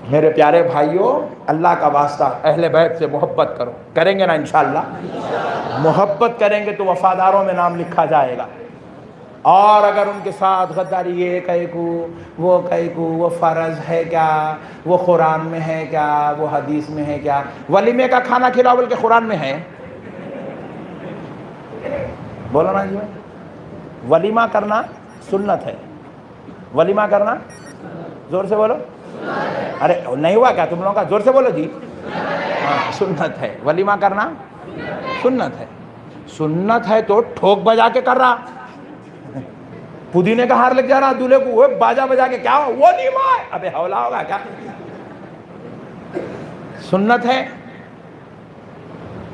मेरे प्यारे भाइयों, अल्लाह का वास्ता अहले बैत से मोहब्बत करो। करेंगे ना इंशाअल्लाह? मोहब्बत करेंगे तो वफादारों में नाम लिखा जाएगा। और अगर उनके साथ गद्दारी, ये कैकू वो फ़र्ज़ है क्या, वो कुरान में है क्या, वो हदीस में है क्या? वलीमे का खाना खिलाओ बल्कि कुरान में है। बोलो ना जी भाई, वलीमा करना सुन्नत है। वलीमा करना, जोर से बोलो। अरे नहीं हुआ क्या तुम लोगों का? जोर से बोलो जी। हाँ, सुन्नत है। वलीमा करना सुन्नत है। सुन्नत है तो ठोक बजा के कर रहा, पुदीने का हार लग जा रहा दूल्हे को, वो बाजा बजा के क्या हो, वो नहीं मार, अबे हौला होगा क्या? सुन्नत है।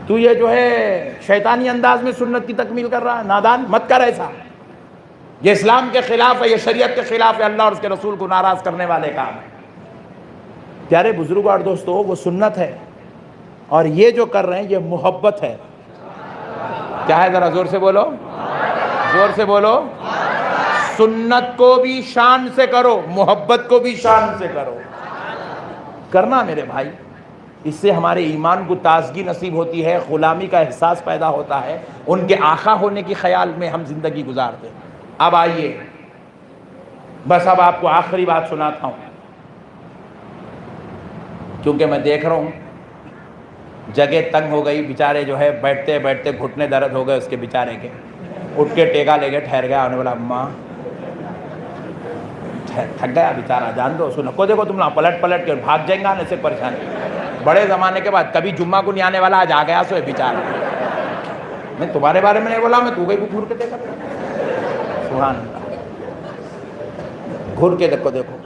तू ये जो है शैतानी अंदाज में सुन्नत की तकमील कर रहा है, नादान मत कर ऐसा। ये इस्लाम के खिलाफ है, ये शरीयत के खिलाफ है, अल्लाह और उसके रसूल को नाराज करने वाले काम है। प्यारे बुजुर्ग और दोस्तों, वो सुन्नत है और ये जो कर रहे हैं ये मोहब्बत है। क्या है? जरा जोर से बोलो, जोर से बोलो। सुन्नत को भी शान से करो, मोहब्बत को भी शान से करो। करना मेरे भाई, इससे हमारे ईमान को ताजगी नसीब होती है, गुलामी का एहसास पैदा होता है, उनके आका होने के ख्याल में हम जिंदगी गुजारते हैं। अब आइए, बस अब आपको आखिरी बात सुनाता हूँ, क्योंकि मैं देख रहा हूँ जगह तंग हो गई। बेचारे जो है बैठते बैठते घुटने दर्द हो गए उसके बेचारे के, उठ के टेका ले गए, ठहर गया, उन्होंने बोला अम्मा थक गया बेचारा, जान दो। सुनो को देखो तुम ना पलट पलट के भाग जाएंगे आने से परेशान। बड़े ज़माने के बाद कभी जुम्मा को नहीं आने वाला, आज आ गया सो बेचारा। मैं तुम्हारे बारे में नहीं बोला, मैं तू गई घूर के देखा। सुभान अल्लाह, घूर के देखो, देखो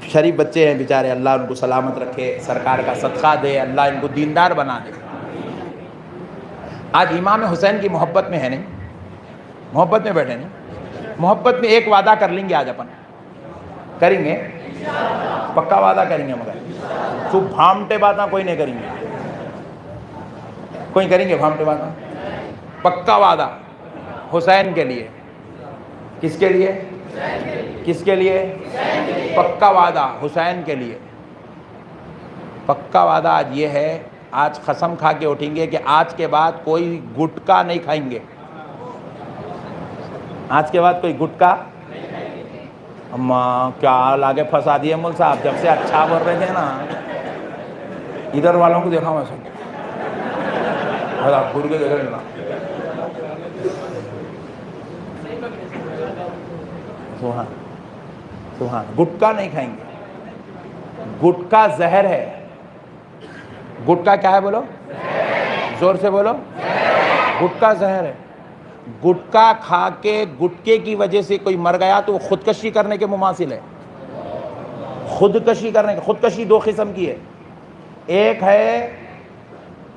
शरीफ बच्चे हैं बेचारे, अल्लाह उनको सलामत रखे, सरकार का सदका दे, अल्लाह इनको दीनदार बना दे। आज इमाम हुसैन की मोहब्बत में है नहीं, मोहब्बत में बैठे नहीं, मोहब्बत में एक वादा कर लेंगे आज अपन, करेंगे पक्का वादा करेंगे, मगर चुप भामटे बातें कोई नहीं करेंगे, कोई करेंगे भामटे बातें, पक्का वादा हुसैन के लिए। किसके लिए? किसके लिए? पक्का वादा हुसैन के लिए। पक्का वादा आज ये है, आज कसम खा के उठेंगे कि आज के बाद कोई गुटखा नहीं खाएंगे। आज के बाद कोई गुटखा, अम्मा क्या लागे फंसा दिए मुल साहब, जब से अच्छा बोल रहे थे ना, इधर वालों को देखा मैं सब घूर के देख रहे ना। सुहा सुहा, गुटखा नहीं खाएंगे, गुटखा जहर है। गुटखा क्या है बोलो, जोर से बोलो। गुटखा जहर है। गुटखा खा के गुटके की वजह से कोई मर गया तो वो खुदकशी करने के मुमासिल है। खुदकशी करने, खुदकशी दो किस्म की है। एक है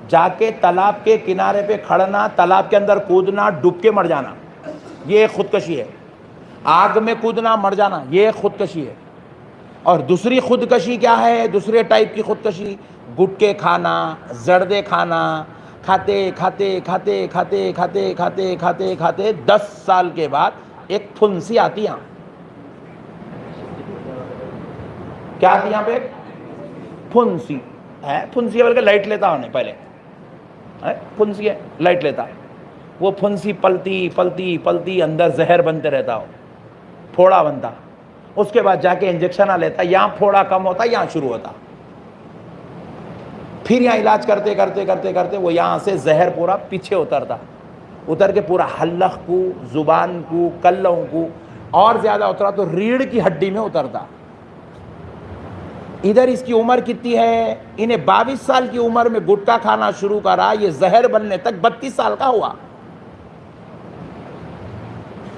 जाके तालाब के किनारे पे खड़ना, तालाब के अंदर कूदना, डूब के मर जाना, ये एक खुदकशी है। आग में कूदना, मर जाना, ये एक खुदकशी है। और दूसरी खुदकशी क्या है? दूसरे टाइप की खुदकशी, गुटके खाना, जर्दे खाना, खाते खाते खाते खाते खाते खाते खाते खाते 10 साल के बाद एक फुंसी आती है। क्या आती यहाँ पे? फुंसी है। फुंसी बल्कि लाइट लेता होने पहले है, फुंसी है, लाइट लेता। वो फुंसी पलती पलती पलती अंदर जहर बनते रहता हो, फोड़ा बनता। उसके बाद जाके इंजेक्शन आ लेता, यहाँ फोड़ा कम होता, यहाँ शुरू होता। फिर यहाँ इलाज करते करते करते करते वो यहाँ से जहर पूरा पीछे उतरता, उतर के पूरा हल्लक को, जुबान को, कल्लों को, और ज़्यादा उतरा तो रीढ़ की हड्डी में उतरता। इधर इसकी उम्र कितनी है? इन्हें 22 साल की उम्र में गुटखा खाना शुरू करा, ये जहर बनने तक 32 साल का हुआ।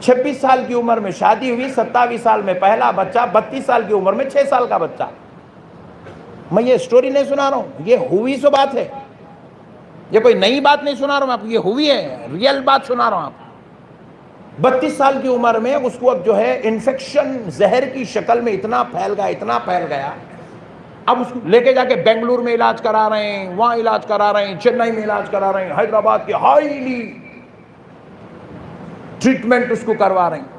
26 साल की उम्र में शादी हुई, 27 साल में पहला बच्चा, 32 साल की उम्र में 6 साल का बच्चा। मैं ये स्टोरी नहीं सुना रहा हूँ, ये हुई सो बात है, ये कोई नई बात नहीं सुना रहा हूँ आपको, ये हुई है, रियल बात सुना रहा हूँ आपको। 32 साल की उम्र में उसको अब जो है इन्फेक्शन जहर की शक्ल में इतना फैल गया, इतना फैल गया। अब उसको लेके जाके बेंगलुरु में इलाज करा रहे हैं, वहाँ इलाज करा रहे हैं, चेन्नई में इलाज करा रहे हैं, हैदराबाद के हाईली ट्रीटमेंट उसको करवा रहे हैं,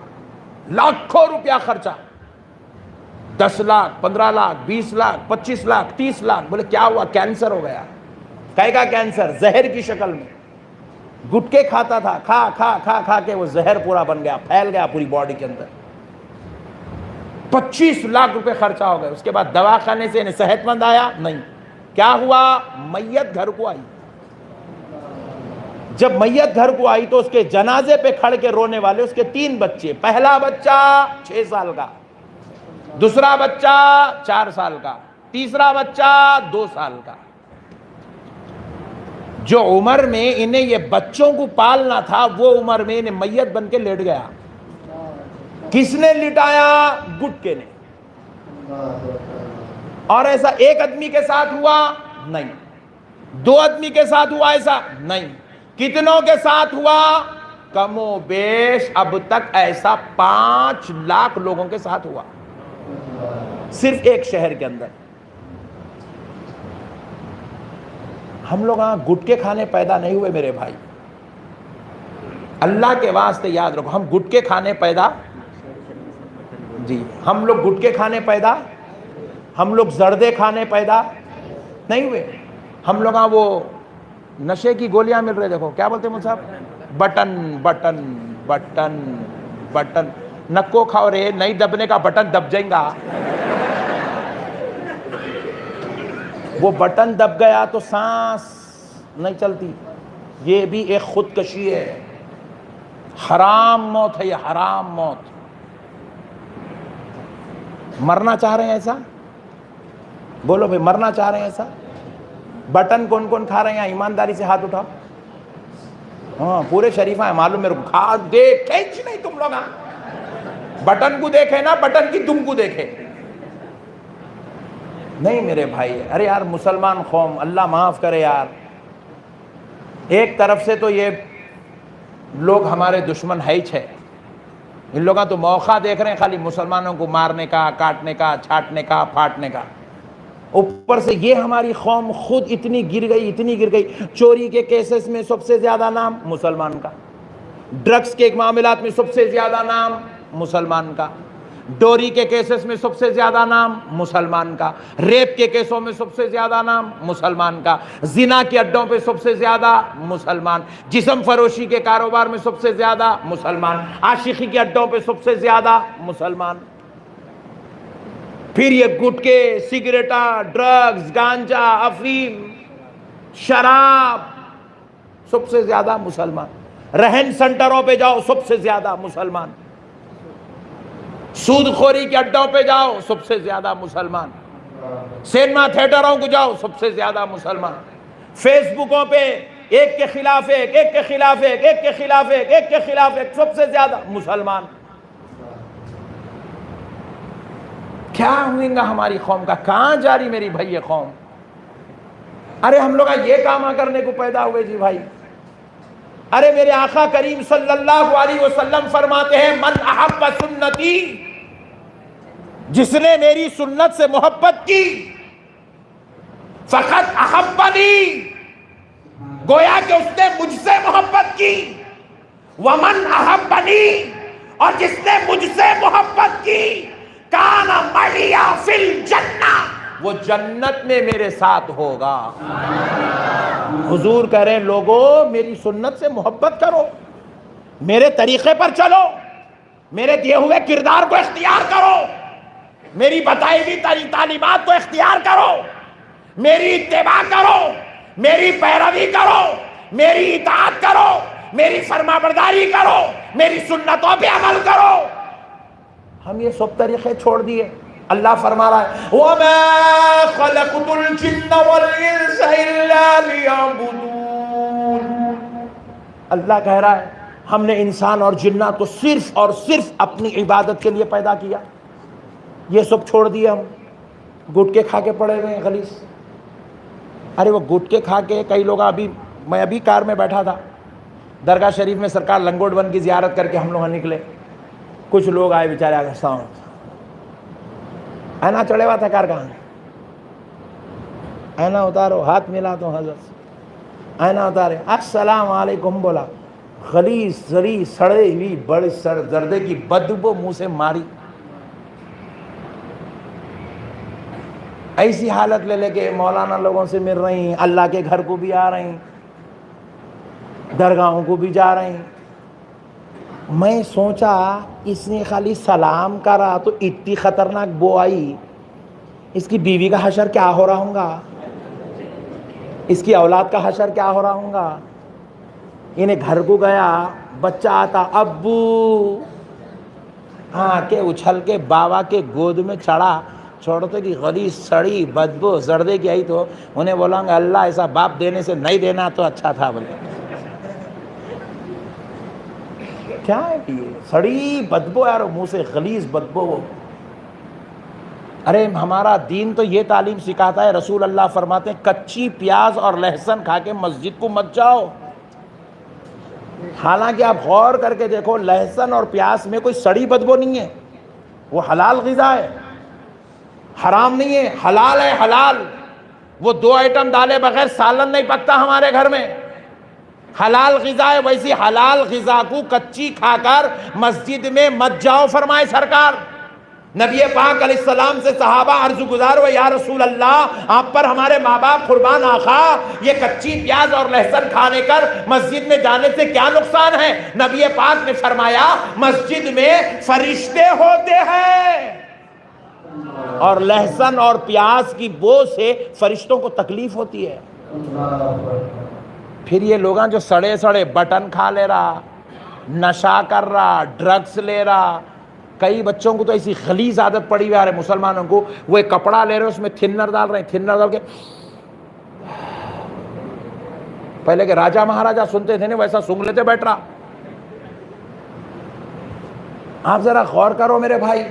लाखों रुपया खर्चा। 10 लाख, 15 लाख, 20 लाख, 25 लाख, 30 लाख। बोले क्या हुआ? कैंसर हो गया। कहेगा कैंसर? जहर की शक्ल में। गुटके खाता था, खा खा खा खा के वो जहर पूरा बन गया, फैल गया पूरी बॉडी के अंदर। 25 लाख रुपए खर्चा हो गए। उसके बाद दवाखाने से सेहतमंद आया नहीं। क्या हुआ? मैयत घर को आई। जब मैयत घर को आई तो उसके जनाजे पे खड़ के रोने वाले उसके 3 बच्चे। पहला बच्चा 6 साल का, दूसरा बच्चा 4 साल का, तीसरा बच्चा 2 साल का। जो उम्र में इन्हें ये बच्चों को पालना था, वो उम्र में इन्हें मैयत बन के लेट गया। किसने लिटाया? गुटके ने। और ऐसा एक आदमी के साथ हुआ? नहीं। 2 आदमी के साथ हुआ? ऐसा नहीं। कितनों के साथ हुआ? कमो बेश अब तक ऐसा 5 लाख लोगों के साथ हुआ, सिर्फ एक शहर के अंदर। हम लोग यहां गुटके खाने पैदा नहीं हुए मेरे भाई। अल्लाह के वास्ते याद रखो, हम गुटके खाने पैदा जी, हम लोग गुटके खाने पैदा, हम लोग जर्दे खाने पैदा नहीं हुए। हम लोग वो नशे की गोलियां मिल रही, देखो क्या बोलते हैं साहब, बटन बटन बटन बटन। नक्को खाओ रे, नहीं दबने का बटन दब जाएगा। वो बटन दब गया तो सांस नहीं चलती। ये भी एक खुदकशी है, हराम मौत है ये, हराम मौत। मरना चाह रहे हैं ऐसा? बोलो भाई, मरना चाह रहे हैं ऐसा? बटन कौन कौन खा रहे हैं? ईमानदारी से हाथ उठाओ। हाँ, पूरे शरीफा है मालूम मेरे को। खा देखे नहीं तुम लोग? बटन को देखे ना, बटन की तुमको देखे नहीं मेरे भाई। अरे यार मुसलमान कौम, अल्लाह माफ करे यार। एक तरफ से तो ये लोग हमारे दुश्मन है ही छे। इन लोगों तो मौका देख रहे हैं खाली मुसलमानों को मारने का, काटने का, छाटने का, फाटने का। ऊपर से ये हमारी कौम खुद इतनी गिर गई, इतनी गिर गई। चोरी के केसेस में सबसे ज्यादा नाम मुसलमान का, ड्रग्स के मामलात में सबसे ज्यादा नाम मुसलमान का, डोरी के केसेस में सबसे ज्यादा नाम मुसलमान का, रेप के केसों में सबसे ज्यादा नाम मुसलमान का, जिना के अड्डों पे सबसे ज्यादा मुसलमान, जिस्म फरोशी के कारोबार में सबसे ज्यादा मुसलमान, आशिकी के अड्डों पे सबसे ज्यादा मुसलमान। फिर ये गुटके, सिगरेटा, ड्रग्स, गांजा, अफीम, शराब, सबसे ज्यादा मुसलमान। रहन सेंटरों पे जाओ, सबसे ज्यादा मुसलमान। सूदखोरी के अड्डों पे जाओ, सबसे ज्यादा मुसलमान। सिनेमा थिएटरों को जाओ, सबसे ज्यादा मुसलमान। फेसबुकों पे एक के खिलाफ एक, एक के खिलाफ एक, एक के खिलाफ एक, एक के खिलाफ एक, सबसे ज्यादा मुसलमान। क्या हुएगा हमारी कौम का? कहां जा रही मेरी भाई ये कौम? अरे हम लोग ये काम करने को पैदा हुए जी भाई। अरे मेरे आका करीम सल्लल्लाहु अलैहि वसल्लम फरमाते हैं, मन अहब्ब सुन्नती, जिसने मेरी सुन्नत से मोहब्बत की, फकत अहब्बनी, गोया कि उसने मुझसे मोहब्बत की। वमन अहब्बनी, और जिसने मुझसे मोहब्बत की, काना मलिया फिल जन्ना, वो जन्नत में मेरे साथ होगा। हुजूर कह रहे हैं, लोगों मेरी सुन्नत से मोहब्बत करो, मेरे तरीके पर चलो, मेरे दिए हुए किरदार को इख्तियार करो, मेरी बताई हुई तालीमात को इख्तियार करो, मेरी इत्तेबा करो, मेरी पैरवी करो, मेरी इताअत करो, मेरी फरमाबरदारी करो, मेरी सुन्नतों पे अमल करो। हम ये सब तरीके छोड़ दिए। अल्लाह फरमा रहा है, वमा खलक़तुल जिन्न वल इंसा इल्ला लियअबुदून। अल्लाह कह रहा है, हमने इंसान और जिन्नात को सिर्फ और सिर्फ अपनी इबादत के लिए पैदा किया। ये सब छोड़ दिए हम, गुटके खा के पड़े हुए हैं गलीस। अरे वो गुटके खा के कई लोग, मैं अभी कार में बैठा था, दरगाह शरीफ में सरकार लंगोट वन की जियारत करके हम लोग निकले। कुछ लोग आए बेचारे, आगे आना चढ़े हुआ था कार का, आना उतारो, हाथ मिला तो हजरत आना उतारे, अस्सलाम वालेकुम बोला। गली सड़ी सड़े हुई बड़ी जर्दे की बदबू मुंह से मारी। ऐसी हालत ले लेके मौलाना लोगों से मिल रही, अल्लाह के घर को भी आ रही, दरगाहों को भी जा रही। मैं सोचा इसने खाली सलाम करा तो इतनी खतरनाक बो आई, इसकी बीवी का हशर क्या हो रहा होगा, इसकी औलाद का हशर क्या हो रहा होगा। इन्हें घर को गया, बच्चा आता, अब्बू हाँ के उछल के बाबा के गोद में चढ़ा, छोड़ते कि गली सड़ी बदबू जर्दे की आई तो उन्हें बोलाऊंगा अल्लाह ऐसा बाप देने से नहीं देना तो अच्छा था। बोले क्या है ये सड़ी बदबू यार, मुंह से गलीज बदबू। अरे हमारा दीन तो ये तालीम सिखाता है, रसूल अल्लाह फरमाते हैं कच्ची प्याज और लहसुन खा के मस्जिद को मत जाओ। हालांकि आप गौर करके देखो, लहसुन और प्याज में कोई सड़ी बदबू नहीं है, वो हलाल ग़िज़ा है, हराम नहीं है, हलाल है, हलाल। वो 2 आइटम डाले बगैर सालन नहीं पकता हमारे घर में, हलाल ग़िज़ा है। वैसी हलाल ग़िज़ा को कच्ची खाकर मस्जिद में मत जाओ फरमाए सरकार। नबी पाक अलैहिस्सलाम से सहाबा अर्ज़ गुज़ार हुए, या रसूल अल्लाह आप पर हमारे माँ बाप कुर्बान आखा, ये कच्ची प्याज और लहसुन खाने कर मस्जिद में जाने से क्या नुकसान है। नबी पाक ने फरमाया मस्जिद में फरिश्ते होते हैं और लहसुन और प्याज की बो से फरिश्तों को तकलीफ होती है। फिर ये लोग जो सड़े सड़े बटन खा ले रहा, नशा कर रहा, ड्रग्स ले रहा, कई बच्चों को तो ऐसी खलीज आदत पड़ी हुई है मुसलमानों को, वो एक कपड़ा ले रहे हैं उसमें थिनर डाल रहे हैं, थिनर डाल के पहले के राजा महाराजा सुनते थे ना वैसा सूंघ लेते बैठ रहा। आप जरा गौर करो मेरे भाई,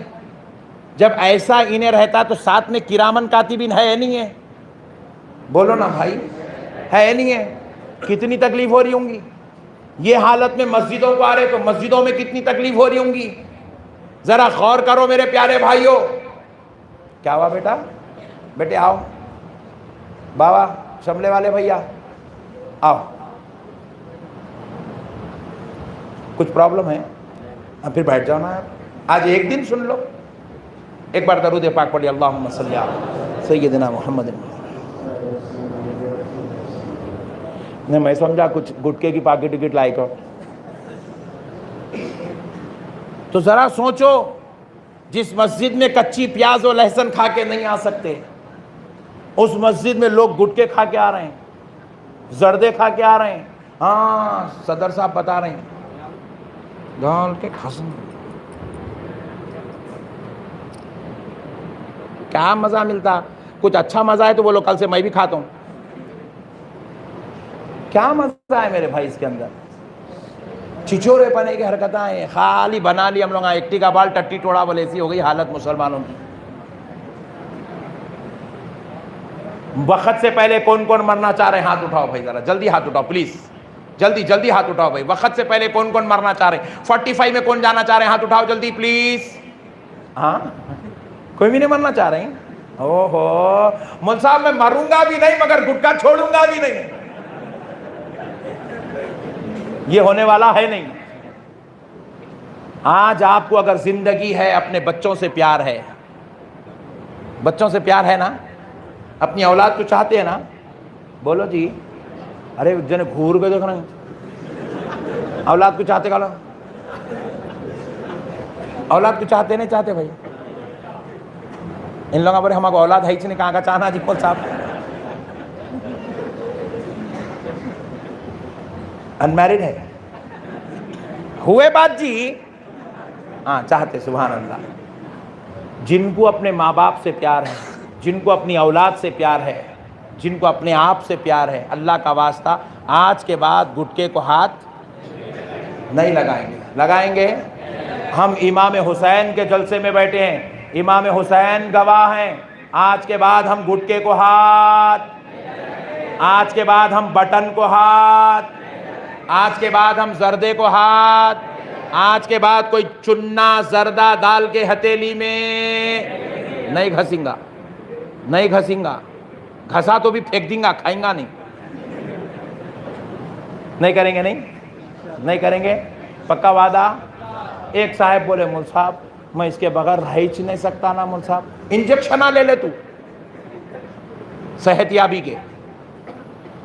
जब ऐसा इन्हें रहता तो साथ में किरामन कातिबिन है नहीं है? बोलो ना भाई, है नहीं है? कितनी तकलीफ हो रही होंगी। ये हालत में मस्जिदों को आ रहे तो मस्जिदों में कितनी तकलीफ हो रही होंगी। जरा गौर करो मेरे प्यारे भाइयों। क्या हुआ बेटा? बेटे आओ, बाबा शमले वाले भैया आओ, कुछ प्रॉब्लम है? अब फिर बैठ जाओ ना, आज एक दिन सुन लो। एक बार दरूद पाक पढ़िए, अल्लाहुम्मा सल्ली अला सय्यिदिना मुहम्मद। नहीं मैं समझा कुछ गुटके की पाकिट टिकट लाइक हो। तो जरा सोचो, जिस मस्जिद में कच्ची प्याज और लहसुन खा के नहीं आ सकते, उस मस्जिद में लोग गुटके खा के आ रहे हैं, जर्दे खा के आ रहे हैं। हाँ सदर साहब बता रहे हैं, गाल के खसम क्या मजा मिलता। कुछ अच्छा मजा है तो बोलो कल से मैं भी खाता हूं। क्या मजा है मेरे भाई इसके अंदर? छिछोरे पने की हरकतें हैं, खाली बना ली हम लोग एक्टी का बाल टट्टी टोड़ा बोले, ऐसी हो गई हालत मुसलमानों की। वक्त से पहले कौन कौन मरना चाह रहे हैं? हाथ उठाओ भाई, जरा जल्दी हाथ उठाओ प्लीज, जल्दी जल्दी हाथ उठाओ भाई। वक्त से पहले कौन कौन मरना चाह रहे हैं? 45 में कौन जाना चाह रहे हैं? हाथ उठाओ जल्दी प्लीज। हाँ कोई भी नहीं मरना चाह रहे हैं? ओहो मुल साहब मैं मरूंगा भी नहीं मगर गुटखा छोड़ूंगा भी नहीं, ये होने वाला है नहीं। आज आपको अगर जिंदगी है, अपने बच्चों से प्यार है, बच्चों से प्यार है ना, अपनी औलाद को चाहते हैं ना? बोलो जी। अरे जने घूर के देख रहे हैं, औलाद को चाहते का, औलाद को चाहते नहीं चाहते भाई? इन लोगों पर हमारे औलाद है ही नहीं, कहाँ का चाहना जी बोल साहब। अनमैरिड है, हुए बात जी? हाँ चाहते, सुभान अल्लाह। जिनको अपने माँ बाप से प्यार है, जिनको अपनी औलाद से प्यार है, जिनको अपने आप से प्यार है, अल्लाह का वास्ता आज के बाद गुटके को हाथ नहीं लगाएंगे। लगाएंगे? हम इमाम हुसैन के जलसे में बैठे हैं, इमाम हुसैन गवाह हैं। आज के बाद हम गुटके को हाथ, आज के बाद हम बटन को हाथ, आज के बाद हम जर्दे को हाथ, आज के बाद कोई चुन्ना जर्दा डाल के हथेली में नहीं घसींगा, नहीं घसींगा। घसा तो भी फेंक दूंगा, खाएंगा नहीं। नहीं करेंगे? नहीं करेंगे, पक्का वादा? एक साहब बोले मुल साहब मैं इसके बगैर रह ही नहीं सकता ना मुल साहब। इंजेक्शन ले ले तू, सेहतयाबी के,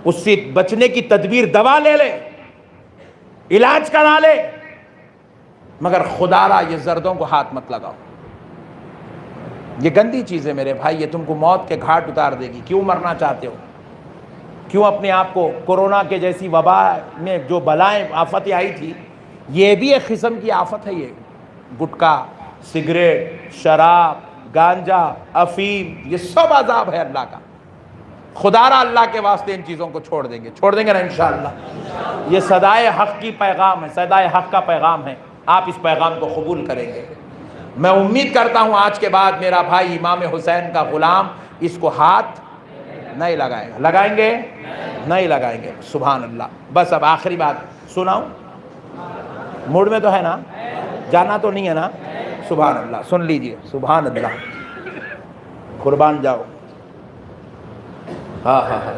उससे बचने की तदबीर, दवा ले ले, इलाज करा ले, मगर खुदारा ये जर्दों को हाथ मत लगाओ। ये गंदी चीज़ है मेरे भाई, ये तुमको मौत के घाट उतार देगी। क्यों मरना चाहते हो? क्यों अपने आप को, कोरोना के जैसी वबा में जो बलाएं आफतें आई थी, ये भी एक किस्म की आफत है। ये गुटखा, सिगरेट, शराब, गांजा, अफीम, ये सब अजाब है अल्लाह का। खुदारा अल्लाह के वास्ते इन चीज़ों को छोड़ देंगे ना इंशाअल्लाह। ये सदाए हक़ की पैगाम है, सदाए हक़ का पैगाम है। आप इस पैगाम को कबूल करेंगे। मैं उम्मीद करता हूँ आज के बाद मेरा भाई इमाम हुसैन का ग़ुलाम इसको हाथ नहीं लगाएगा। लगाएंगे? नहीं लगाएंगे। सुभान अल्लाह। बस अब आखिरी बात सुनाऊँ? मूड में तो है ना? जाना तो नहीं है ना? सुभान अल्लाह। सुन लीजिए। सुभान अल्लाह। कुर्बान जाओ। हाँ हाँ हाँ।